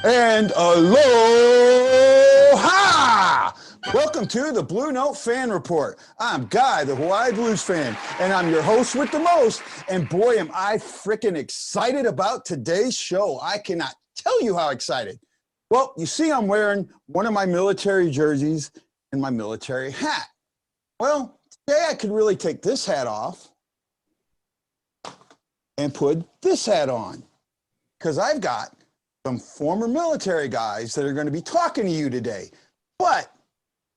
And aloha! Welcome to the Blue Note Fan Report. I'm Guy, the Hawaii Blues fan, and I'm your host with the most. And boy, am I freaking excited about today's show. I cannot tell you how excited. Well, you see, I'm wearing one of my military jerseys and my military hat. Well, today I could really take this hat off and put this hat on because I've got some former military guys that are going to be talking to you today. But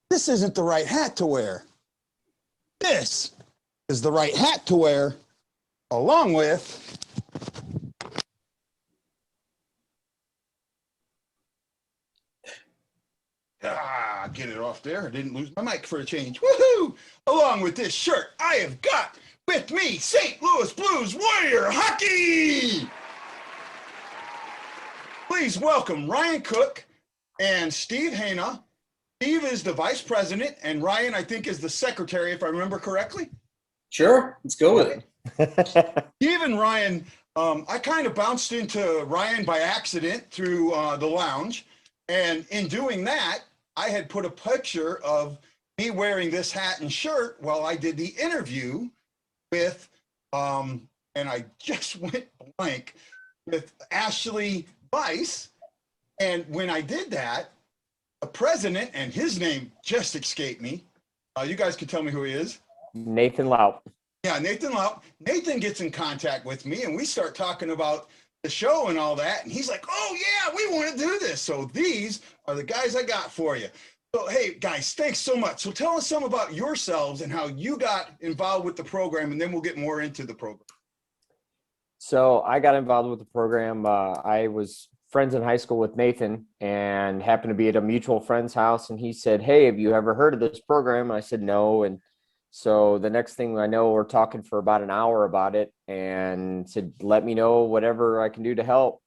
this isn't the right hat to wear. This is the right hat to wear, along with get it off there. I didn't lose my mic for a change. Woohoo! Along with this shirt, I have got with me St. Louis Blues Warrior Hockey. Please welcome Ryan Cook and Steve Haina. Steve is the vice president, and Ryan, I think, is the secretary, if I remember correctly. Sure, let's go with it. Steve and Ryan, I kind of bounced into Ryan by accident through the lounge, and in doing that, I had put a picture of me wearing this hat and shirt while I did the interview with, and I just went blank, with Ashley Vice. And when I did that, the president, and his name just escaped me. You guys can tell me who he is. Nathan Laut. Yeah, Nathan Laut. Nathan gets in contact with me, and we start talking about the show and all that. And he's like, oh, yeah, we want to do this. So these are the guys I got for you. So, hey, guys, thanks so much. So tell us some about yourselves and how you got involved with the program, and then we'll get more into the program. So I got involved with the program. I was friends in high school with Nathan and happened to be at a mutual friend's house. And he said, hey, have you ever heard of this program? I said, no. And so the next thing I know, we're talking for about an hour about it and said, let me know whatever I can do to help.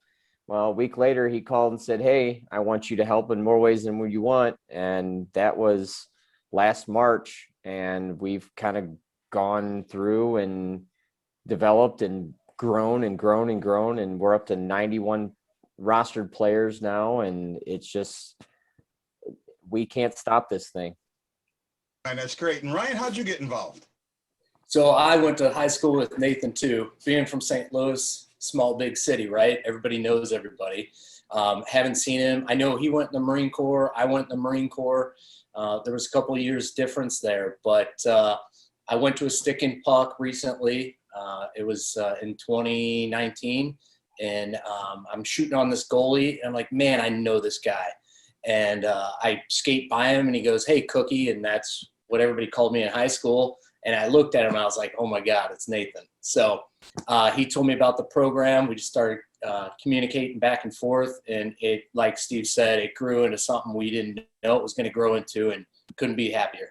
Well, a week later, he called and said, hey, I want you to help in more ways than what you want. And that was last March. And we've kind of gone through and developed and grown and grown and grown. And we're up to 91 rostered players now. And it's just, we can't stop this thing. And that's great. And Ryan, how'd you get involved? So I went to high school with Nathan too. Being from St. Louis, small, big city, right? Everybody knows everybody. Haven't seen him. I know he went in the Marine Corps. I went in the Marine Corps. There was a couple of years difference there, but I went to a stick and puck recently. It was in 2019, and I'm shooting on this goalie, and I'm like, man, I know this guy. And I skate by him, and he goes, hey, Cookie, and that's what everybody called me in high school. And I looked at him, and I was like, oh, my God, it's Nathan. So he told me about the program. We just started communicating back and forth, and it, like Steve said, it grew into something we didn't know it was going to grow into, and couldn't be happier.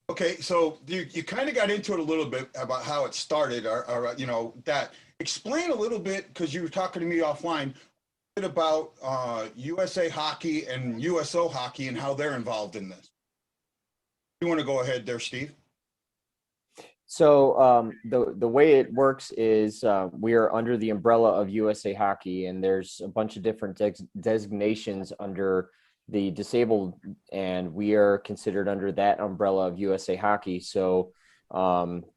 Okay, so you kind of got into it a little bit about how it started, or you know, that. Explain a little bit, because you were talking to me offline, a bit about USA Hockey and USO Hockey and how they're involved in this. You want to go ahead there, Steve? So the way it works is we are under the umbrella of USA Hockey, and there's a bunch of different designations under the disabled, and we are considered under that umbrella of USA Hockey. So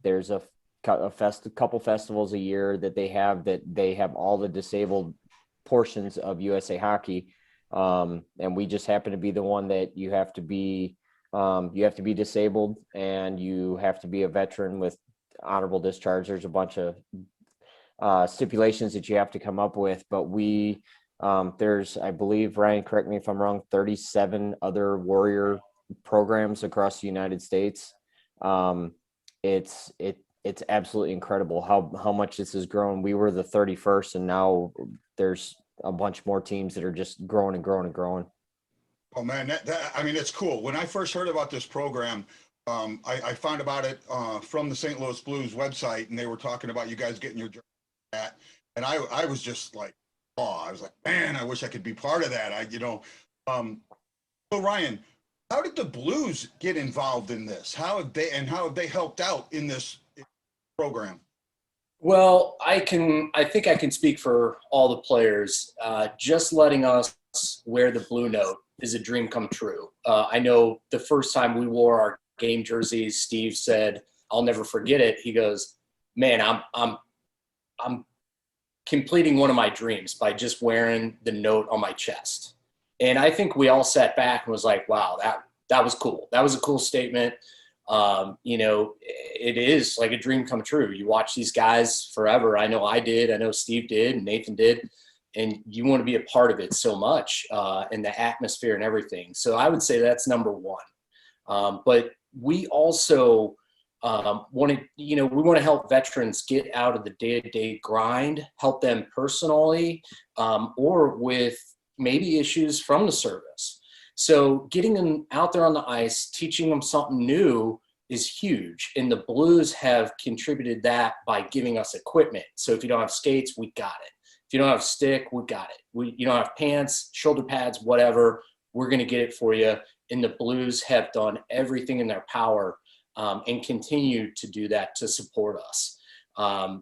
there's a couple festivals a year that they have all the disabled portions of USA Hockey, and we just happen to be the one that you have to be disabled, and you have to be a veteran with honorable discharge. There's a bunch of stipulations that you have to come up with, but we there's, I believe, Ryan, correct me if I'm wrong, 37 other Warrior programs across the United States. It's absolutely incredible how much this has grown. We were the 31st, and now there's a bunch more teams that are just growing and growing and growing. Oh man, I mean, it's cool. When I first heard about this program, I found about it from the St. Louis Blues website, and they were talking about you guys getting your at, and I was just like, oh, I was like, man, I wish I could be part of that. So Ryan, how did the Blues get involved in this? How have they helped out in this program? Well, I think I can speak for all the players. Just letting us wear the blue note is a dream come true. I know the first time we wore our game jerseys, Steve said, "I'll never forget it." He goes, "Man, I'm completing one of my dreams by just wearing the note on my chest." And I think we all sat back and was like, "Wow, that was cool. That was a cool statement." You know, it is like a dream come true. You watch these guys forever. I know I did. I know Steve did, and Nathan did, and you want to be a part of it so much, and the atmosphere and everything. So I would say that's number one. But we also want to, you know, we want to help veterans get out of the day-to-day grind, help them personally, or with maybe issues from the service. So getting them out there on the ice, teaching them something new is huge. And the Blues have contributed that by giving us equipment. So if you don't have skates, we got it. If you don't have stick, we got it. You don't have pants, shoulder pads, whatever, we're going to get it for you. And the Blues have done everything in their power and continue to do that to support us.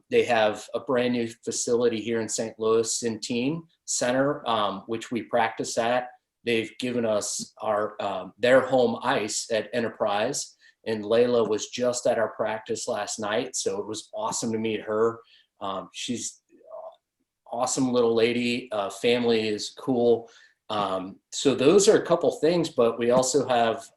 They have a brand new facility here in St. Louis in Teen Center, which we practice at. They've given us their home ice at Enterprise, and Layla was just at our practice last night, so it was awesome to meet her. She's awesome little lady. Family is cool. So those are a couple things, but we also have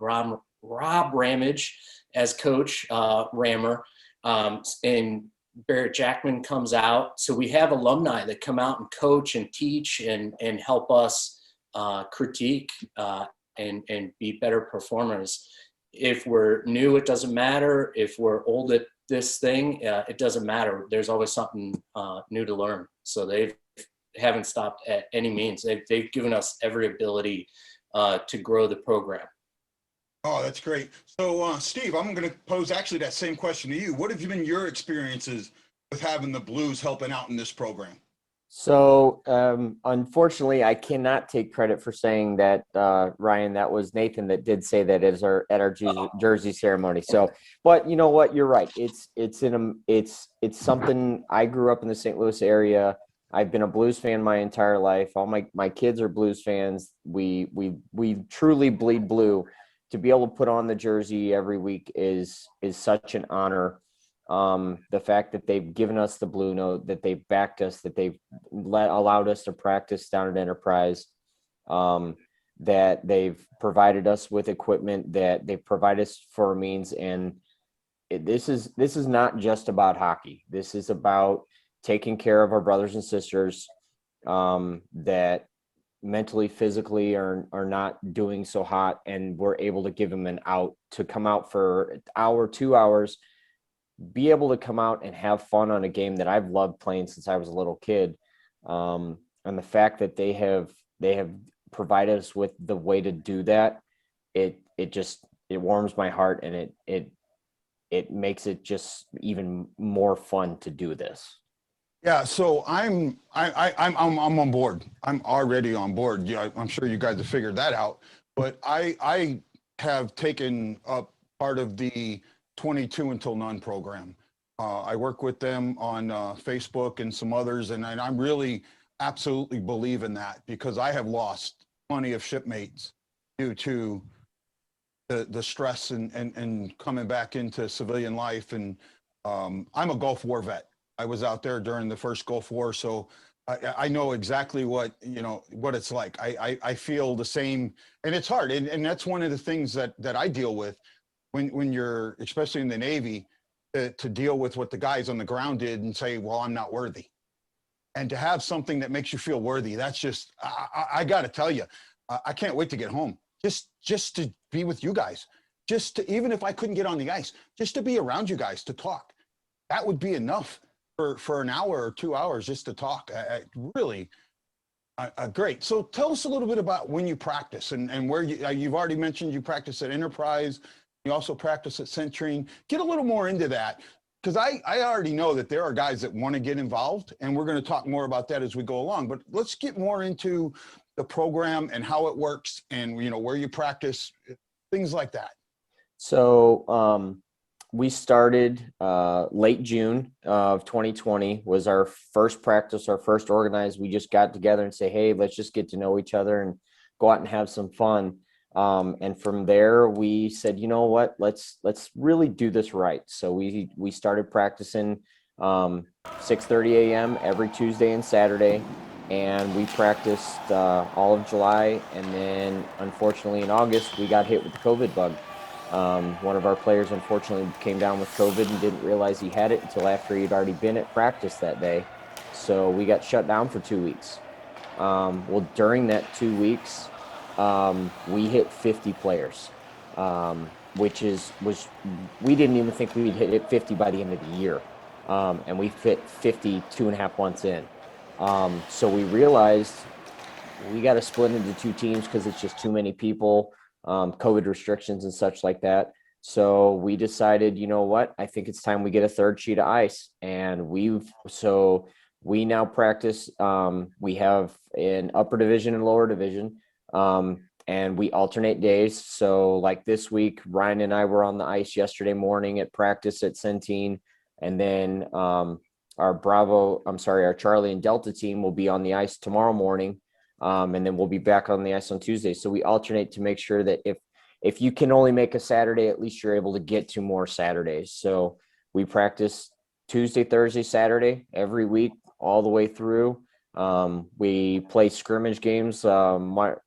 Rob Ramage as coach, Rammer, and Barrett Jackman comes out. So we have alumni that come out and coach and teach and help us critique and be better performers. If we're new, it doesn't matter. If we're old at this thing, it doesn't matter. There's always something new to learn. So they haven't stopped at any means. They've given us every ability to grow the program. Oh, that's great. So, Steve, I'm going to pose actually that same question to you. What have been your experiences with having the Blues helping out in this program? So, unfortunately, I cannot take credit for saying that, Ryan. That was Nathan that did say that at our jersey ceremony. So, but you know what? You're right. It's something. I grew up in the St. Louis area. I've been a Blues fan my entire life. All my kids are Blues fans. We truly bleed blue. To be able to put on the jersey every week is such an honor. The fact that they've given us the blue note, that they've backed us, that they've allowed us to practice down at Enterprise, that they've provided us with equipment, that they've provided us for a means. And this is not just about hockey. This is about taking care of our brothers and sisters that mentally, physically are not doing so hot, and we're able to give them an out to come out for an hour, 2 hours, be able to come out and have fun on a game that I've loved playing since I was a little kid. And the fact that they have provided us with the way to do that, it warms my heart, and it makes it just even more fun to do this. Yeah, so I'm on board. I'm already on board. Yeah, I'm sure you guys have figured that out. But I have taken up part of the 22 until none program. I work with them on Facebook and some others, and I really absolutely believe in that, because I have lost plenty of shipmates due to the stress and coming back into civilian life. And I'm a Gulf War vet. I was out there during the first Gulf War, so I know exactly what it's like. I feel the same, and it's hard, and that's one of the things that I deal with when you're, especially in the Navy, to deal with what the guys on the ground did and say, well, I'm not worthy. And to have something that makes you feel worthy, that's just, I got to tell you, I can't wait to get home. Just to be with you guys, even if I couldn't get on the ice, just to be around you guys, to talk. That would be enough for an hour or 2 hours just to talk. Really great. So tell us a little bit about when you practice and where you've already mentioned you practice at Enterprise. You also practice at Centrine. Get a little more into that, because I already know that there are guys that want to get involved, and we're going to talk more about that as we go along. But let's get more into the program and how it works, and where you practice, things like that. So we started late June of 2020 was our first practice, our first organized. We just got together and say, hey, let's just get to know each other and go out and have some fun. And from there, we said, you know what, let's really do this right. So we started practicing 6:30 a.m. every Tuesday and Saturday. And we practiced all of July. And then unfortunately in August, we got hit with the COVID bug. One of our players unfortunately came down with COVID and didn't realize he had it until after he'd already been at practice that day. So we got shut down for 2 weeks. Well, during that 2 weeks, we hit 50 players, which was we didn't even think we'd hit 50 by the end of the year. And we fit 50 2.5 months in. So we realized we got to split into 2 teams because it's just too many people, COVID restrictions and such like that. So we decided, you know what, I think it's time we get a 3rd sheet of ice. And we now practice. We have an upper division and lower division, and we alternate days. So like this week, Ryan and I were on the ice yesterday morning at practice at Centene, and then our Charlie and Delta team will be on the ice tomorrow morning, and then we'll be back on the ice on Tuesday. So we alternate to make sure that if you can only make a Saturday, at least you're able to get to more Saturdays. So we practice Tuesday, Thursday, Saturday every week, all the way through. We play scrimmage games March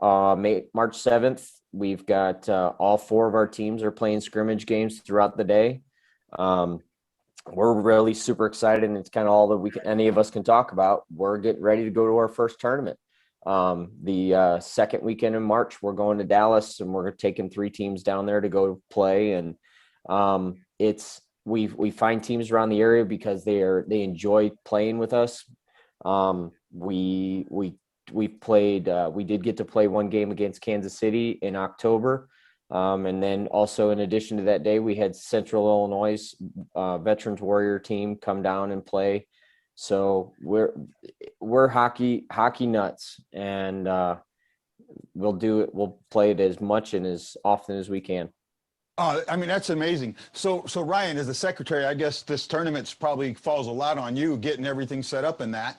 7th. We've got all 4 of our teams are playing scrimmage games throughout the day. We're really super excited, and it's kind of all that any of us can talk about. We're getting ready to go to our first tournament. The second weekend in March, we're going to Dallas, and we're taking 3 teams down there to go play. And we find teams around the area because they enjoy playing with us. We did get to play 1 game against Kansas City in October. And then also in addition to that day, we had Central Illinois Veterans Warrior team come down and play. So we're hockey nuts, and we'll play it as much and as often as we can. I mean, that's amazing. So Ryan, as the secretary, I guess this tournament probably falls a lot on you getting everything set up in that.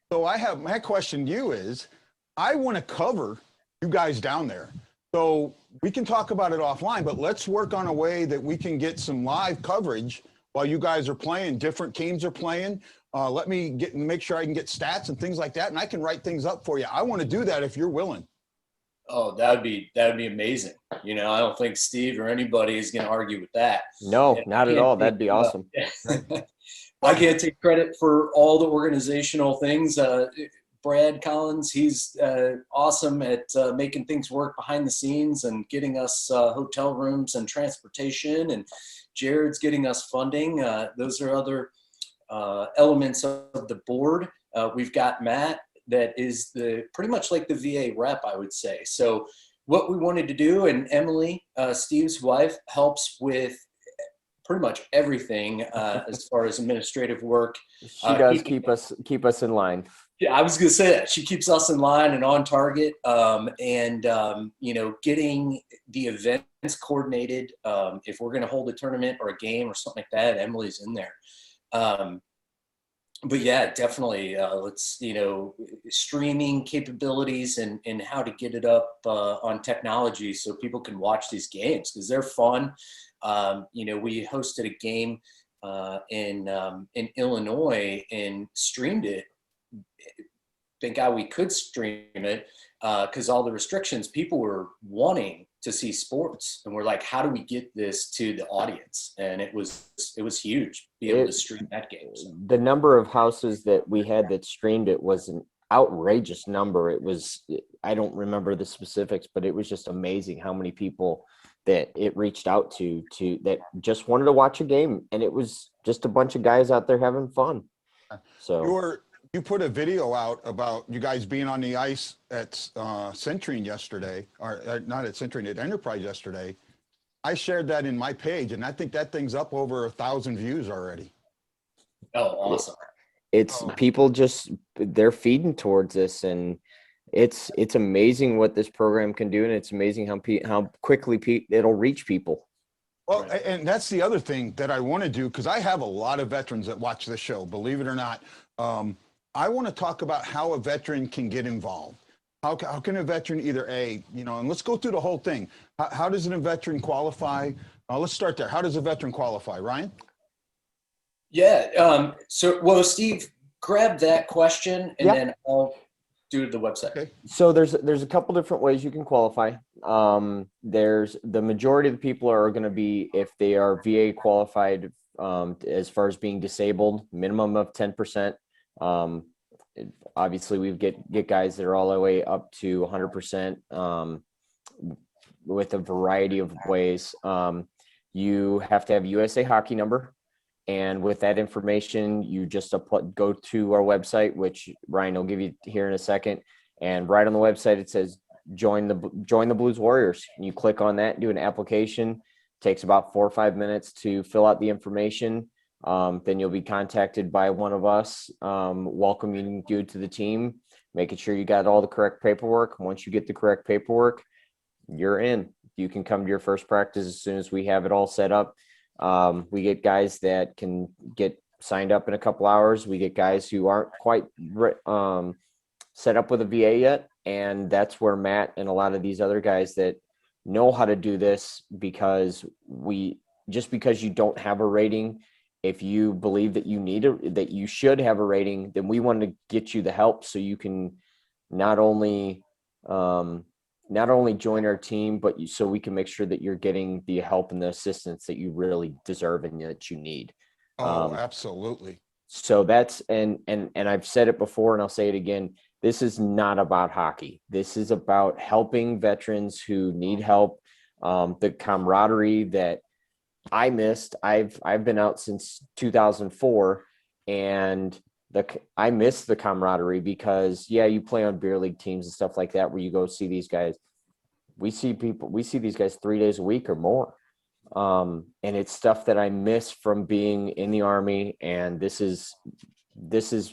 So my question to you is, I want to cover you guys down there. So we can talk about it offline, but let's work on a way that we can get some live coverage while you guys are playing, different teams are playing. Let me make sure I can get stats and things like that, and I can write things up for you. I want to do that if you're willing. Oh, that would be amazing. I don't think Steve or anybody is going to argue with that. No, not at all. That'd be awesome. I can't take credit for all the organizational things. Brad Collins, he's awesome at making things work behind the scenes and getting us hotel rooms and transportation. And Jared's getting us funding. Those are other elements of the board. We've got Matt, that is pretty much like the VA rep, I would say. So what we wanted to do, and Emily, Steve's wife, helps with pretty much everything as far as administrative work. She does keep us in line. Yeah, I was going to say that. She keeps us in line and on target, getting the events coordinated. If we're going to hold a tournament or a game or something like that, Emily's in there. But yeah, definitely. Let's, streaming capabilities and how to get it up on technology so people can watch these games because they're fun. We hosted a game in Illinois and streamed it. Thank God we could stream it because all the restrictions, people were wanting to see sports, and we're like, how do we get this to the audience? And it was huge, be able to stream that game. So. The number of houses that we had that streamed it was an outrageous number. I don't remember the specifics, but it was just amazing how many people that it reached out to that just wanted to watch a game, and it was just a bunch of guys out there having fun. So you put a video out about you guys being on the ice at Centrine yesterday, or not at Centrine, at Enterprise yesterday. I shared that in my page, and I think that thing's up over 1,000 views already. Oh, awesome. It's people they're feeding towards this, and it's amazing what this program can do, and it's amazing how quickly it'll reach people. Well, Right. and that's the other thing that I want to do, because I have a lot of veterans that watch the show, believe it or not. I want to talk about how a veteran can get involved. How can a veteran either and let's go through the whole thing. How does a veteran qualify? Let's start there. How does a veteran qualify, Ryan? Yeah. Well, Steve, grab that question and Yeah. then I'll do the website. Okay. So there's a couple different ways you can qualify. There's the majority of the people are going to be if they are VA qualified, as far as being disabled, minimum of 10%. Obviously, we get guys that are all the way up to 100%, with a variety of ways. You have to have USA Hockey number. And with that information, you just go to our website, which Ryan will give you here in a second. And right on the website, it says join the Blues Warriors. And you click on that and do an application. It takes about 4 or 5 minutes to fill out the information. Then you'll be contacted by one of us, welcoming you to the team, making sure you got all the correct paperwork. Once you get the correct paperwork, you're in. You can come to your first practice as soon as we have it all set up. We get guys that can get signed up in a couple hours. We get guys who aren't quite set up with a VA yet. And that's where Matt and a lot of these other guys that know how to do this, because just because you don't have a rating, if you believe that that you should have a rating, then we want to get you the help so you can not only join our team, but so we can make sure that you're getting the help and the assistance that you really deserve and that you need. Absolutely. So that's, and I've said it before and I'll say it again. This is not about hockey. This is about helping veterans who need help. The camaraderie that I missed. I've been out since 2004, and I miss the camaraderie because you play on beer league teams and stuff like that where you go see these guys. We see these guys 3 days a week or more. And it's stuff that I miss from being in the Army. And this is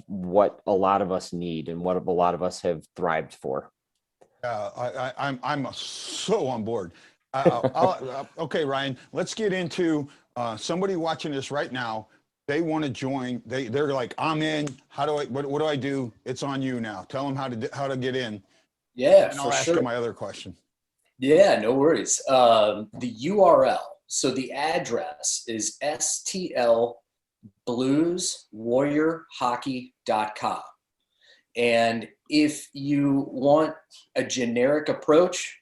what a lot of us need and what a lot of us have thrived for. I'm so on board. Okay, Ryan, let's get into somebody watching this right now. They want to join. They're like, I'm in. What do I do? It's on you now. Tell them how to get in. Yeah, And I'll ask you my other question. Yeah, no worries. The URL. So the address is stlblueswarriorhockey.com. And if you want a generic approach,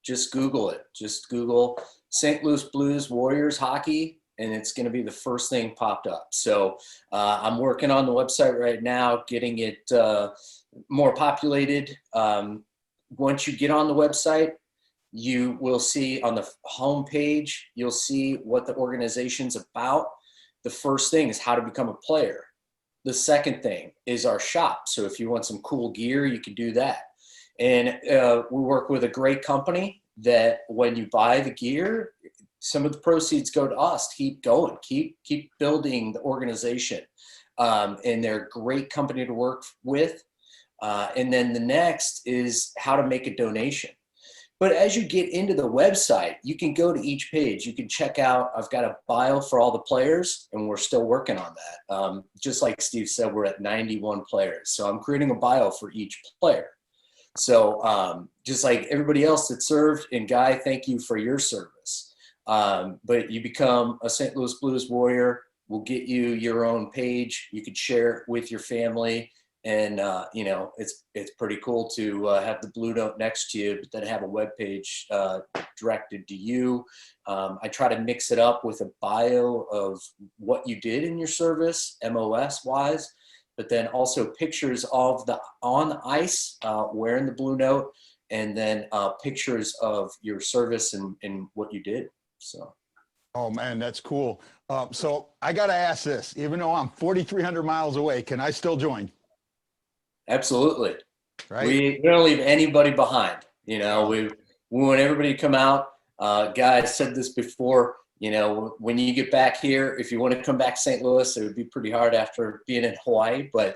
just Google it. Just Google St. Louis Blues Warriors Hockey, and it's going to be the first thing popped up. So I'm working on the website right now, getting it more populated. Once you get on the website, you will see on the home page, you'll see what the organization's about. The first thing is how to become a player. The second thing is our shop. So if you want some cool gear, you can do that. And we work with a great company that when you buy the gear, some of the proceeds go to us. Keep going, keep building the organization. And they're a great company to work with. And then the next is how to make a donation. But as you get into the website, you can go to each page. You can check out, I've got a bio for all the players, and we're still working on that. Just like Steve said, we're at 91 players. So I'm creating a bio for each player. So just like everybody else that served, and Guy, thank you for your service. But you become a St. Louis Blues Warrior. We'll get you your own page. You could share it with your family. And, it's pretty cool to have the BlueNote next to you, but then have a web page directed to you. I try to mix it up with a bio of what you did in your service, MOS wise, but then also pictures of on the ice wearing the BlueNote, and then pictures of your service and what you did. So. Oh man, that's cool. So I got to ask this, even though I'm 4,300 miles away, can I still join? Absolutely. Right. We don't leave anybody behind. We want everybody to come out. Guys said this before, when you get back here, if you want to come back to St. Louis, it would be pretty hard after being in Hawaii, but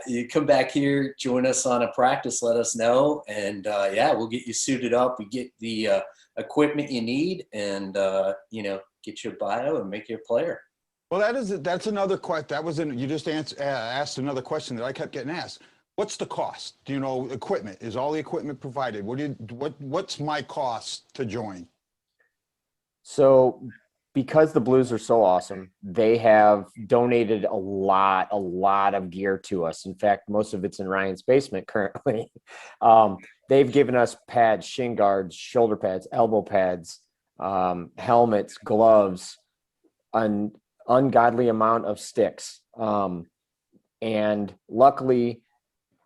you come back here, join us on a practice, let us know. And we'll get you suited up. We get the equipment you need, and you know, get you a bio and make you a player. Well, that's another question. That was you just asked another question that I kept getting asked. What's the cost? Do you know equipment? Is all the equipment provided? What's my cost to join? So because the Blues are so awesome, they have donated a lot of gear to us. In fact, most of it's in Ryan's basement currently. They've given us pads, shin guards, shoulder pads, elbow pads, helmets, gloves, an ungodly amount of sticks. And luckily,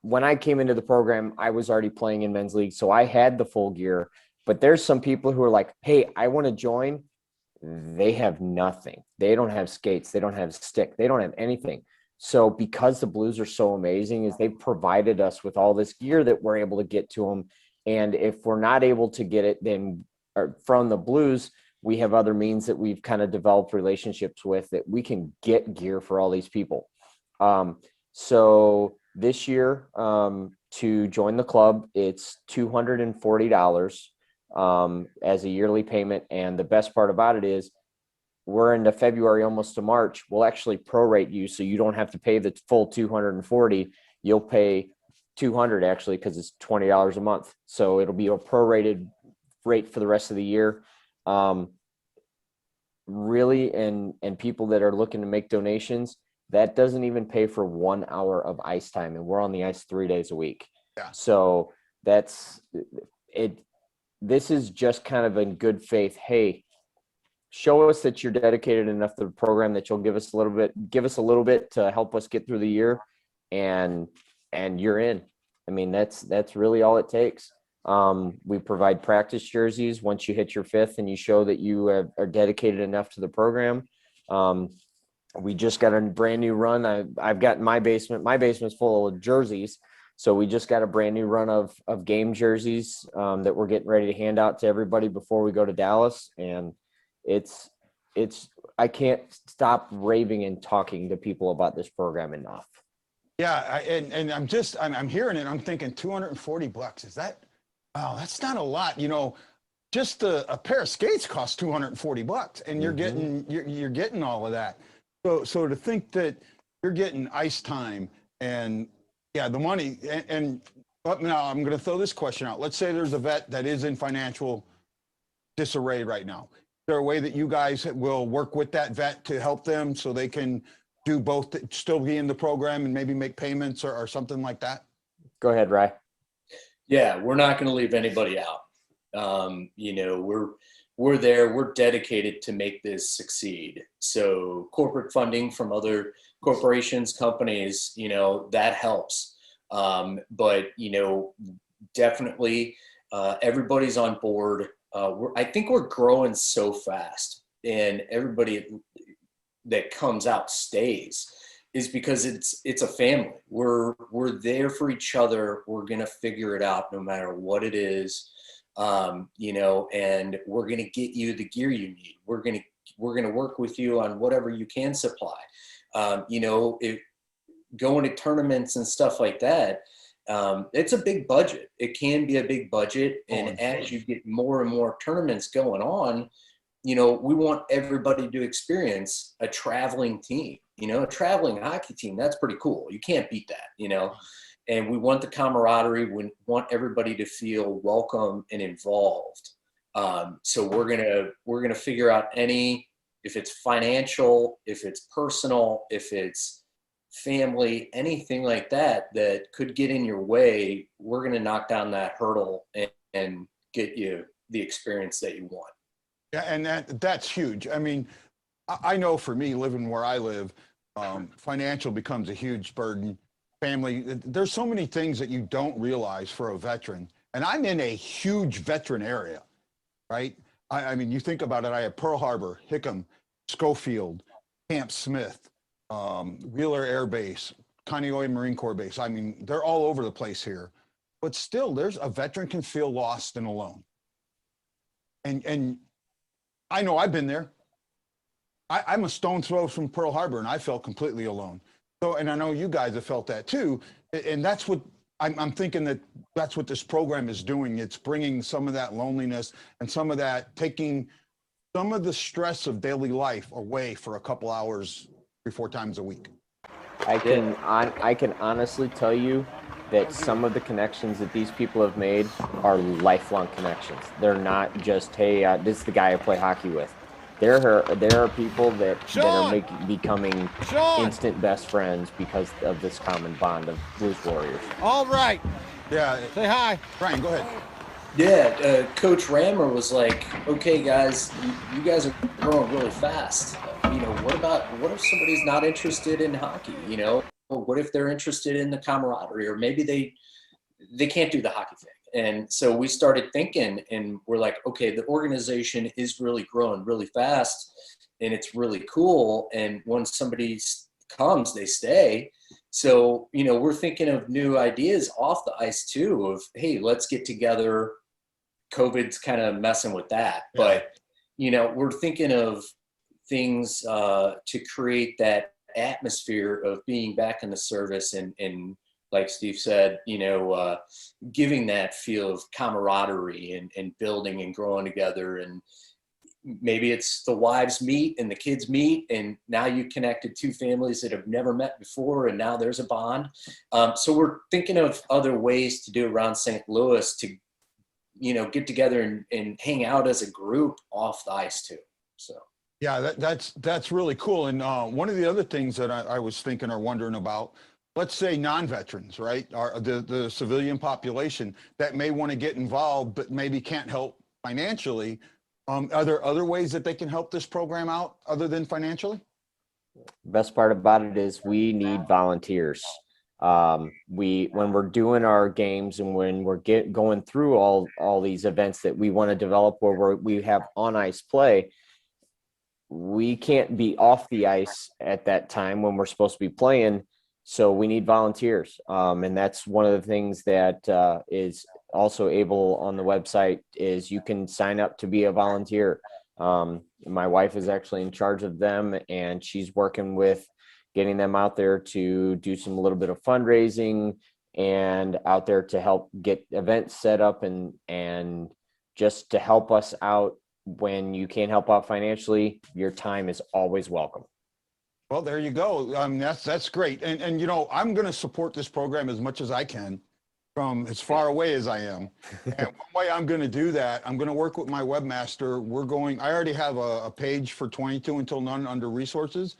when I came into the program, I was already playing in men's league, so I had the full gear. But there's some people who are like, hey, I want to join. They have nothing. They don't have skates. They don't have stick. They don't have anything. So because the Blues are so amazing, is they provided us with all this gear that we're able to get to them. And if we're not able to get it, then from the Blues, we have other means that we've kind of developed relationships with that we can get gear for all these people. So this year, to join the club, it's $240 as a yearly payment. And the best part about it is we're into February, almost to March. We'll actually prorate you, so you don't have to pay the full 240. You'll pay 200 actually, because it's $20 a month. So it'll be a prorated rate for the rest of the year. Really, and people that are looking to make donations, that doesn't even pay for 1 hour of ice time, and we're on the ice 3 days a week. Yeah. So that's it. This is just kind of in good faith. Hey, show us that you're dedicated enough to the program that you'll give us a little bit to help us get through the year, and you're in. I mean, that's really all it takes. We provide practice jerseys once you hit your 5th and you show that you are dedicated enough to the program. We just got a brand new run. I've got my basement's full of jerseys. So we just got a brand new run of game jerseys that we're getting ready to hand out to everybody before we go to Dallas. And it's I can't stop raving and talking to people about this program enough. Yeah, and I'm hearing it. I'm thinking $240. Is that? Oh, that's not a lot. You know, just a pair of skates costs $240, and you're getting all of that. So to think that you're getting ice time and the money and now I'm going to throw this question out. Let's say there's a vet that is in financial disarray right now. Is there a way that you guys will work with that vet to help them so they can do both, still be in the program and maybe make payments or something like that? Go ahead, Rye. Yeah, we're not going to leave anybody out. You know, we're there. We're dedicated to make this succeed. So corporate funding from other corporations, companies, you know, that helps. But, you know, definitely everybody's on board. I think we're growing so fast, and everybody that comes out stays is because it's a family. We're there for each other. We're going to figure it out no matter what it is. You know, and we're going to get you the gear you need. We're going to work with you on whatever you can supply. You know, going to tournaments and stuff like that, it's a big budget. It can be a big budget. And as you get more and more tournaments going on, you know, we want everybody to experience a traveling team, you know, a traveling hockey team. That's pretty cool. You can't beat that, you know. And we want the camaraderie. We want everybody to feel welcome and involved. So we're gonna figure out if it's financial, if it's personal, if it's family, anything like that could get in your way. We're gonna knock down that hurdle and get you the experience that you want. Yeah, and that's huge. I mean, I know for me, living where I live, financial becomes a huge burden. Family, there's so many things that you don't realize for a veteran. And I'm in a huge veteran area, right? I mean, you think about it, I have Pearl Harbor, Hickam, Schofield, Camp Smith, Wheeler Air Base, Kaneohe Marine Corps Base. I mean, they're all over the place here. But still, a veteran can feel lost and alone. And I know I've been there. I'm a stone throw from Pearl Harbor, and I felt completely alone. So, and I know you guys have felt that too. And that's what I'm thinking that that's what this program is doing. It's bringing some of that loneliness and some of that, taking some of the stress of daily life away for a couple hours 3-4 times a week. I can honestly tell you that some of the connections that these people have made are lifelong connections. They're not just, hey, this is the guy I play hockey with. There are people that are becoming instant best friends because of this common bond of Blues Warriors. All right. Yeah. Say hi. Brian, go ahead. Yeah, Coach Rammer was like, okay, guys, you guys are growing really fast. What if somebody's not interested in hockey? What if they're interested in the camaraderie, or maybe they can't do the hockey thing? And so we started thinking, and we're like, okay, the organization is really growing really fast, and it's really cool. And when somebody comes, they stay. So, we're thinking of new ideas off the ice too, of, hey, let's get together. COVID's kind of messing with that. Yeah. But, we're thinking of things to create that atmosphere of being back in the service and like Steve said, giving that feel of camaraderie and building and growing together. And maybe it's the wives meet and the kids meet, and now you connected two families that have never met before, and now there's a bond. So we're thinking of other ways to do around St. Louis to, get together and hang out as a group off the ice too. So. Yeah, that's really cool. And one of the other things that I was thinking or wondering about, let's say non-veterans, right? The civilian population that may want to get involved, but maybe can't help financially. Are there other ways that they can help this program out other than financially? Best part about it is we need volunteers. When we're doing our games and when we're going through all these events that we want to develop where we have on ice play, we can't be off the ice at that time when we're supposed to be playing. So we need volunteers. And that's one of the things that is also able on the website is you can sign up to be a volunteer. My wife is actually in charge of them, and she's working with getting them out there to do a little bit of fundraising and out there to help get events set up and just to help us out. When you can't help out financially, your time is always welcome. Well, there you go. That's great. And I'm going to support this program as much as I can from as far away as I am. And one way I'm going to do that, I'm going to work with my webmaster. I already have a page for 22 Until None under resources.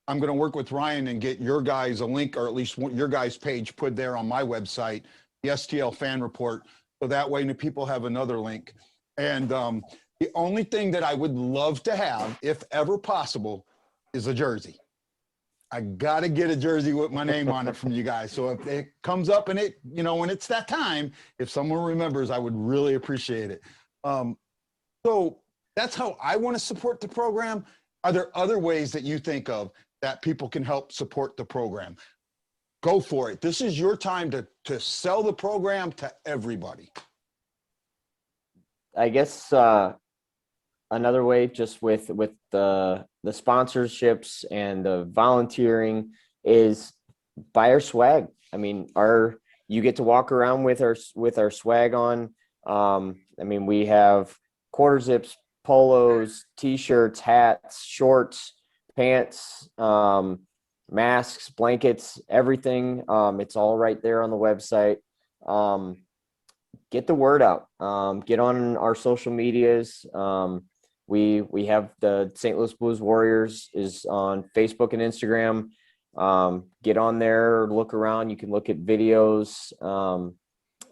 I'm going to work with Ryan and get your guys a link, or at least your guys' page put there on my website, the STL fan report. So that way people have another link. And the only thing that I would love to have, if ever possible, is a jersey. I got to get a jersey with my name on it from you guys. So if it comes up and when it's that time, if someone remembers, I would really appreciate it. So that's how I want to support the program. Are there other ways that you think of that people can help support the program? Go for it. This is your time to sell the program to everybody. I guess another way, just with the sponsorships and the volunteering, is buy our swag. I mean, you get to walk around with our swag on. We have quarter zips, polos, t-shirts, hats, shorts, pants, masks, blankets, everything. It's all right there on the website. Get the word out. Get on our social medias. We have the St. Louis Blues Warriors is on Facebook and Instagram. Get on there, look around. You can look at videos.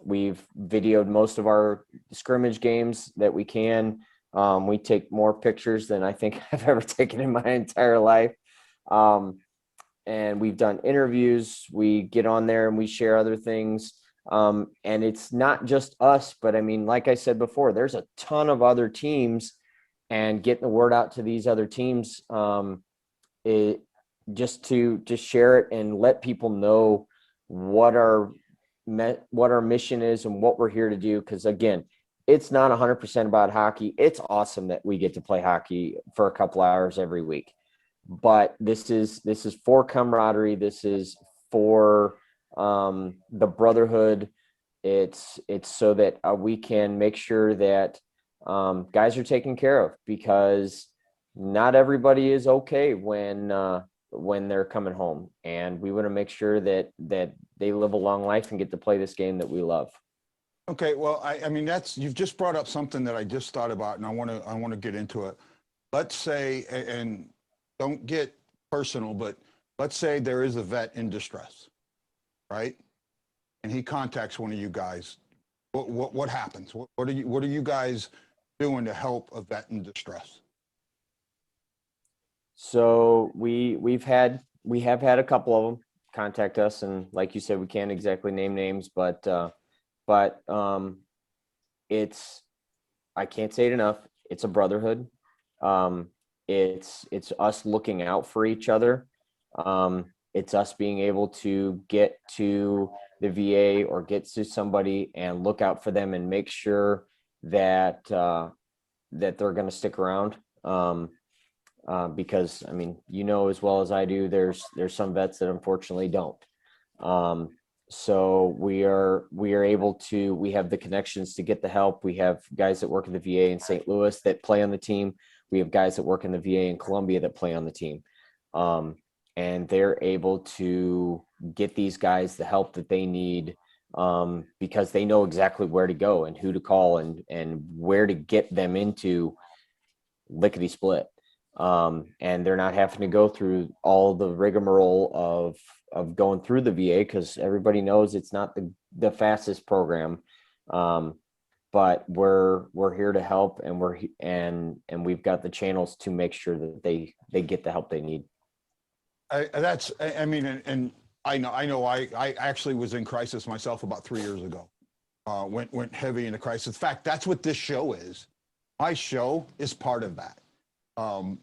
We've videoed most of our scrimmage games that we can. We take more pictures than I think I've ever taken in my entire life. And we've done interviews. We get on there and we share other things. And it's not just us, but like I said before, there's a ton of other teams, and getting the word out to these other teams, just to share it and let people know what our mission is and what we're here to do. Because again, it's not 100% about hockey. It's awesome that we get to play hockey for a couple hours every week, but this is for camaraderie. This is for the brotherhood. It's so that we can make sure that guys are taken care of, because not everybody is okay when they're coming home, and we want to make sure that they live a long life and get to play this game that we love. Okay, well, I mean, you've just brought up something that I just thought about, and I want to get into it. Let's say, and don't get personal, but let's say there is a vet in distress, right? And he contacts one of you guys. What happens? What are you guys doing to help a vet in distress? So we have had a couple of them contact us, and like you said, we can't exactly name names, but it's, I can't say it enough. It's a brotherhood. It's us looking out for each other. It's us being able to get to the VA or get to somebody and look out for them and make sure that that they're going to stick around. Because I mean, you know as well as I do, there's some vets that unfortunately don't. So we are able to, we have the connections to get the help. We have guys that work in the VA in St. Louis that play on the team. We have guys that work in the VA in Columbia that play on the team. And they're able to get these guys the help that they need, because they know exactly where to go and who to call and where to get them into lickety split. And they're not having to go through all the rigmarole of going through the VA, because everybody knows it's not the fastest program. But we're here to help, and we've got the channels to make sure that they get the help they need. I mean, and I know I actually was in crisis myself about 3 years ago. Went heavy into crisis. In fact, that's what this show is. My show is part of that.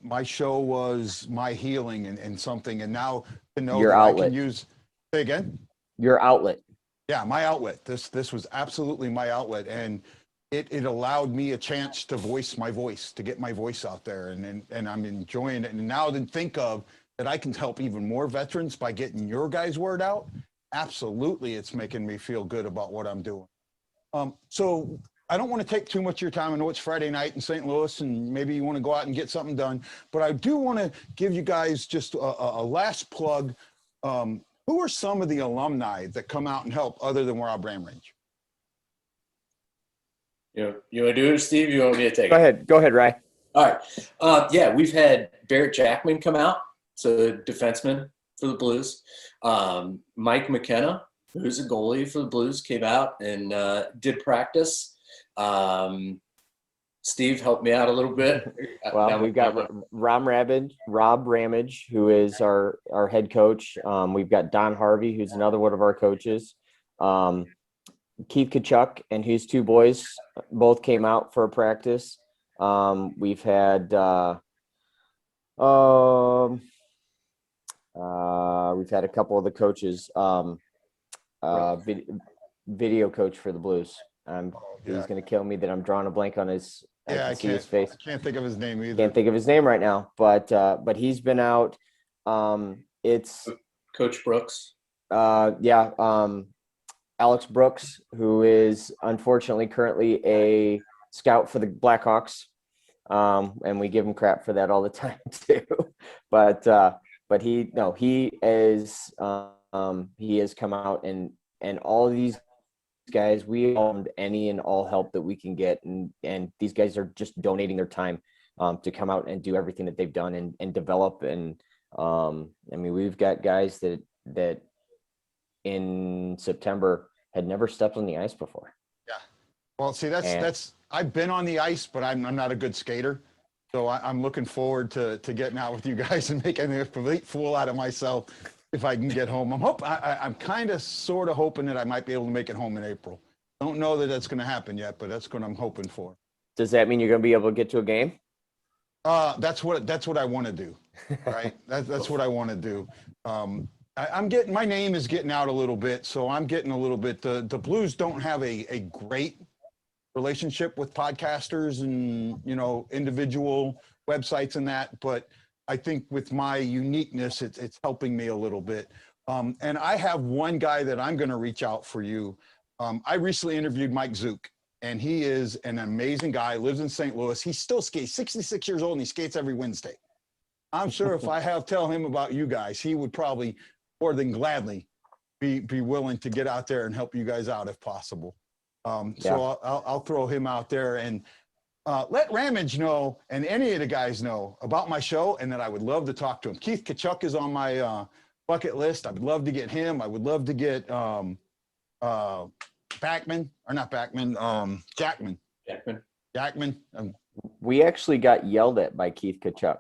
My show was my healing and something, and now to know Your that outlet. I can use, say again? Your outlet. Yeah, my outlet. This was absolutely my outlet, and it allowed me a chance to voice my voice, to get my voice out there, and I'm enjoying it. And now to think of that I can help even more veterans by getting your guys' word out, absolutely, it's making me feel good about what I'm doing. So I don't want to take too much of your time. I know it's Friday night in St. Louis, and maybe you want to go out and get something done, but I do want to give you guys just a last plug. Who are some of the alumni that come out and help other than Rob Ramrange? You want to do it, Steve? You want me to take it? Go ahead, Ray. All right. Yeah, we've had Barrett Jackman come out, so defenseman for the Blues. Mike McKenna, who's a goalie for the Blues, came out and did practice. Steve helped me out a little bit. Well, we've got Rob Ramage, who is our head coach. We've got Don Harvey, who's another one of our coaches. Keith Kachuk and his two boys both came out for a practice. We've had a couple of the coaches, video coach for the Blues. He's going to kill me that I'm drawing a blank on his. Yeah, I see his face. I can't think of his name either. Can't think of his name right now, but he's been out. It's Coach Brooks. Alex Brooks, who is unfortunately currently a scout for the Blackhawks. And we give him crap for that all the time too. But he has come out, and all of these guys, we welcomed any and all help that we can get, and these guys are just donating their time to come out and do everything that they've done and develop. And I mean, we've got guys that in September had never stepped on the ice before. Yeah. Well, see, that's I've been on the ice, but I'm not a good skater. So I'm looking forward to getting out with you guys and making a complete fool out of myself if I can get home. I'm kind of sort of hoping that I might be able to make it home in April. Don't know that that's going to happen yet, but that's what I'm hoping for. Does that mean you're going to be able to get to a game? That's what I want to do. Right. That's what I want to do. I'm getting, my name is getting out a little bit, so I'm getting a little bit. The Blues don't have a great relationship with podcasters and, individual websites and that, but I think with my uniqueness, it's helping me a little bit. And I have one guy that I'm going to reach out for you. I recently interviewed Mike Zook, and he is an amazing guy, lives in St. Louis. He still skates, 66 years old, and he skates every Wednesday. I'm sure if I tell him about you guys, he would probably more than gladly be willing to get out there and help you guys out if possible. So I'll throw him out there, and let Ramage know and any of the guys know about my show, and that I would love to talk to him. Keith Kachuk is on my bucket list. I would love to get him. I would love to get Jackman. Jackman. We actually got yelled at by Keith Kachuk.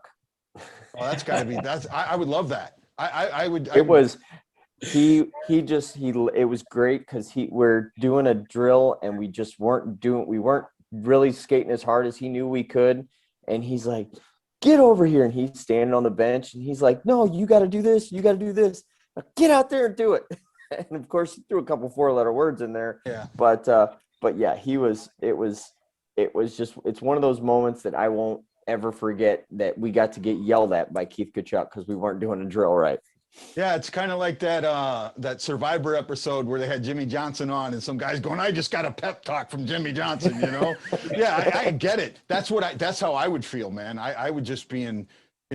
Oh, that's got to be. I would love that. I would. It was it was great because we're doing a drill and we weren't really skating as hard as he knew we could, and he's like, get over here, and he's standing on the bench and he's like, no, you got to do this, get out there and do it. And of course he threw a couple 4-letter words in there. Yeah. But yeah, it's one of those moments that I won't ever forget, that we got to get yelled at by Keith Kachuk because we weren't doing a drill right. Yeah, it's kind of like that Survivor episode where they had Jimmy Johnson on, and some guy's going, I just got a pep talk from Jimmy Johnson, you know? Yeah, I get it. That's how I would feel, man. I would just be in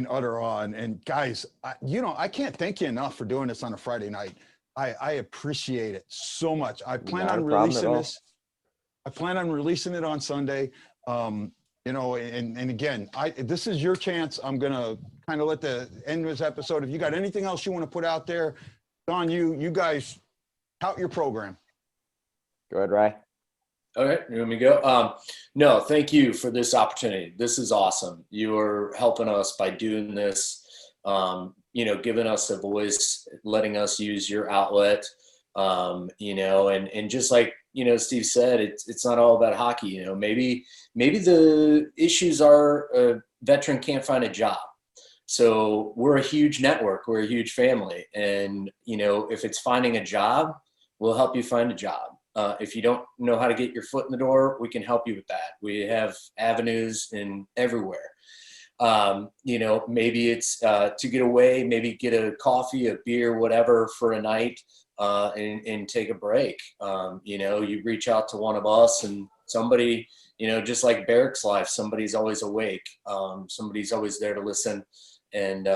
utter awe. And guys, I can't thank you enough for doing this on a Friday night. I appreciate it so much. I plan on releasing this. I plan on releasing it on Sunday. And again, this is your chance. I'm going to kind of let the end of this episode. If you got anything else you want to put out there, Don, you guys tout your program. Go ahead, Rye. Okay, you want me to go? No, thank you for this opportunity. This is awesome. You are helping us by doing this, giving us a voice, letting us use your outlet, and just like, Steve said, it's not all about hockey. Maybe the issues are a veteran can't find a job. So we're a huge network. We're a huge family. And, if it's finding a job, we'll help you find a job. If you don't know how to get your foot in the door, we can help you with that. We have avenues in everywhere. Maybe it's to get away, maybe get a coffee, a beer, whatever for a night. And take a break. You reach out to one of us, and somebody, just like Barrick's life, somebody's always awake. Somebody's always there to listen and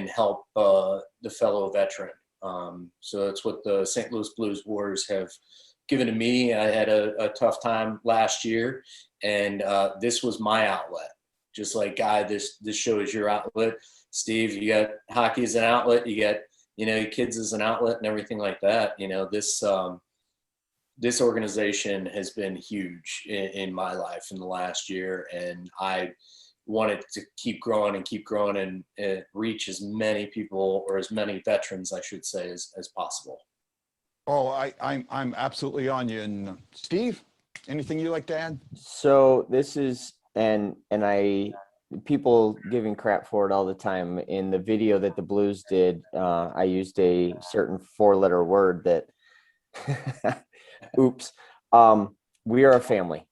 help the fellow veteran. So that's what the St. Louis Blues Warriors have given to me. I had a tough time last year, and this was my outlet. Just like Guy, this show is your outlet. Steve, you got hockey as an outlet. You got your kids as an outlet and everything like that. This organization has been huge in my life in the last year, and I wanted to keep growing and reach as many people, or as many veterans, I should say, as possible. Oh, I'm absolutely on you. And Steve, anything you like to add? So this is, people giving crap for it all the time. In the video that the Blues did, I used a certain 4-letter word that, oops. We are a family.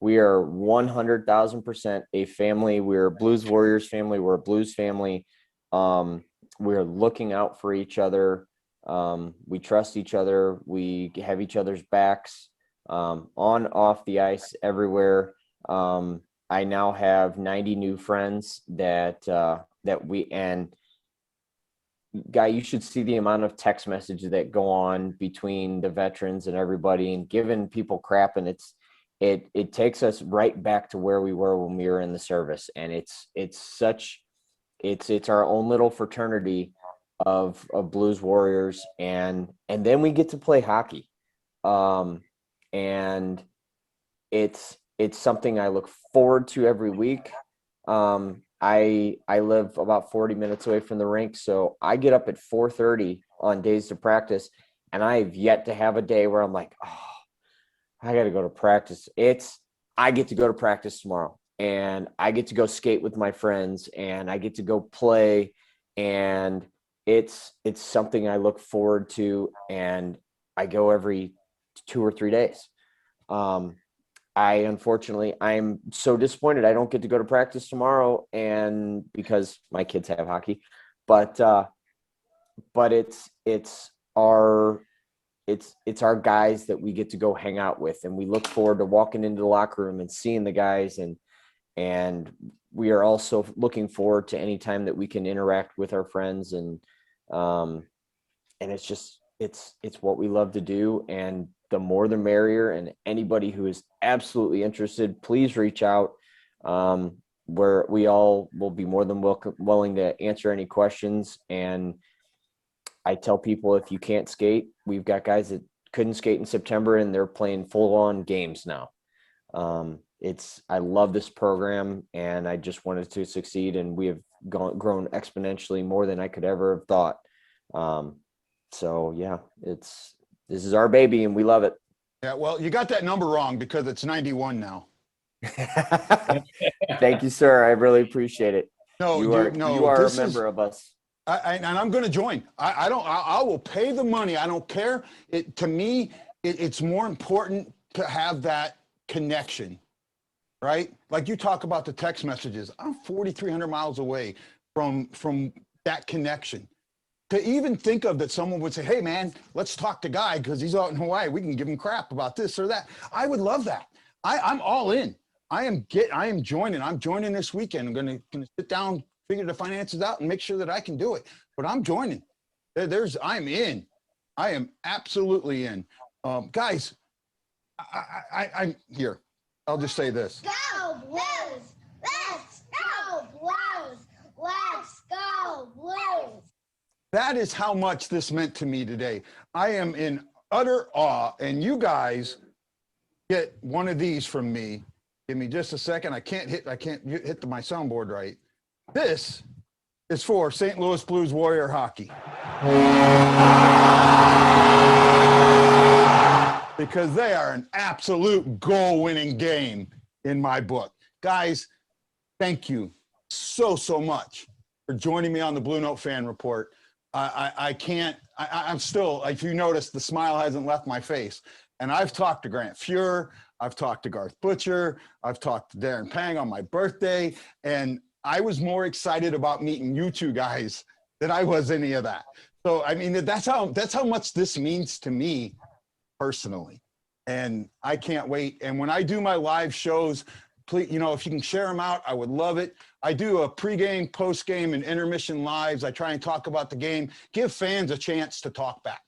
We are 100,000% a family. We're a Blues Warriors family. We're a Blues family. We're looking out for each other. We trust each other. We have each other's backs, on, off the ice, everywhere. I now have 90 new friends that Guy, you should see the amount of text messages that go on between the veterans and everybody, and giving people crap. And it takes us right back to where we were when we were in the service. And it's our own little fraternity of Blues Warriors. And then we get to play hockey. And it's something I look forward to every week. I live about 40 minutes away from the rink, so I get up at 4:30 on days to practice, and I've yet to have a day where I'm like, oh, I got to go to practice. I get to go to practice tomorrow, and I get to go skate with my friends, and I get to go play, and it's something I look forward to, and I go every 2 or 3 days. I'm so disappointed I don't get to go to practice tomorrow, and because my kids have hockey, but it's our guys that we get to go hang out with, and we look forward to walking into the locker room and seeing the guys, and we are also looking forward to any time that we can interact with our friends, and it's just it's what we love to do, and the more the merrier. And anybody who is absolutely interested, please reach out. Where we all will be more than willing to answer any questions. And I tell people, if you can't skate, we've got guys that couldn't skate in September and they're playing full-on games now. I love this program, and I just wanted to succeed, and we have grown exponentially more than I could ever have thought. So yeah, this is our baby, and we love it. Yeah, well, you got that number wrong because it's 91 now. Thank you, sir. I really appreciate it. No, you are a member of us. And I'm going to join. I will pay the money. I don't care. To me, it's more important to have that connection, right? Like you talk about the text messages. I'm 4,300 miles away from that connection. To even think of that, someone would say, hey man, let's talk to Guy because he's out in Hawaii. We can give him crap about this or that. I would love that. I'm all in. I am joining. I'm joining this weekend. I'm gonna sit down, figure the finances out, and make sure that I can do it. But I'm joining. I'm in. I am absolutely in. Guys, I'm here. I'll just say this. Go Blues! Let's go Blues! Let's go Blues! That is how much this meant to me today. I am in utter awe, and you guys get one of these from me. Give me just a second. I can't hit my soundboard right. This is for St. Louis Blues Warrior Hockey. Because they are an absolute goal-winning game in my book. Guys, thank you so much for joining me on the Blue Note Fan Report. I'm still, if you notice, the smile hasn't left my face. And I've talked to Grant Fuhr, I've talked to Garth Butcher, I've talked to Darren Pang on my birthday, and I was more excited about meeting you two guys than I was any of that. So, I mean, that's how much this means to me personally. And I can't wait. And when I do my live shows, please, if you can share them out, I would love it. I do a pregame, postgame, and intermission lives. I try and talk about the game, give fans a chance to talk back.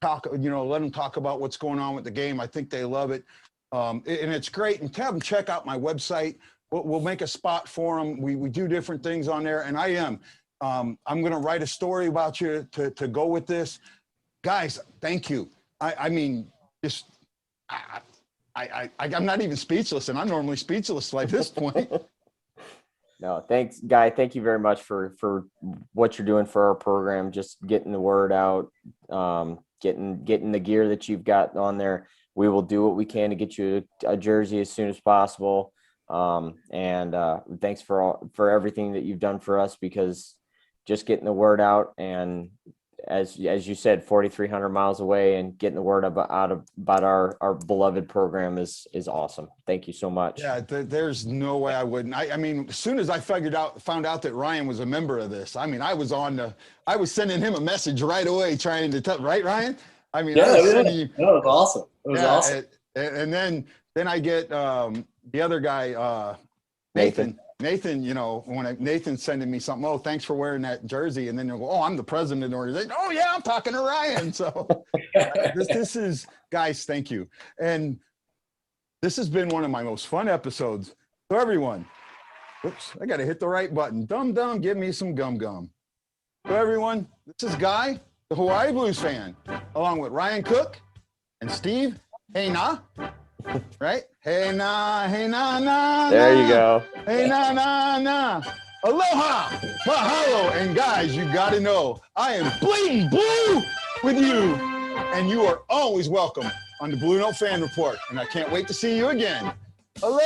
Let them talk about what's going on with the game. I think they love it. And it's great. And have them check out my website. We'll make a spot for them. We do different things on there. And I'm going to write a story about you to go with this. Guys, thank you. I'm not even speechless, and I'm normally speechless like this point. No, thanks, Guy. Thank you very much for what you're doing for our program, just getting the word out, getting the gear that you've got on there. We will do what we can to get you a jersey as soon as possible. And thanks for everything that you've done for us, because just getting the word out, and as you said, 4,300 miles away, and getting the word about our beloved program is awesome. Thank you so much. Yeah, there's no way I wouldn't. I mean, as soon as I found out that Ryan was a member of this, I mean, I was sending him a message right away, trying to tell, right, Ryan? I mean, yeah, it was awesome. It was awesome. And then I get the other guy, Nathan, when Nathan's sending me something, oh, thanks for wearing that jersey. And then they'll go, oh, I'm the president of the organization. Oh yeah, I'm talking to Ryan. So this is, guys, thank you. And this has been one of my most fun episodes. So everyone, oops, I got to hit the right button. Dum, give me some gum. So everyone, this is Guy, the Hawaii Blues fan, along with Ryan Cook and Steve. Hey, nah. Right? Hey, nah, nah. There you go. Hey, nah. Aloha, mahalo. And guys, you got to know, I am bleeding blue with you. And you are always welcome on the Blue Note Fan Report. And I can't wait to see you again. Aloha.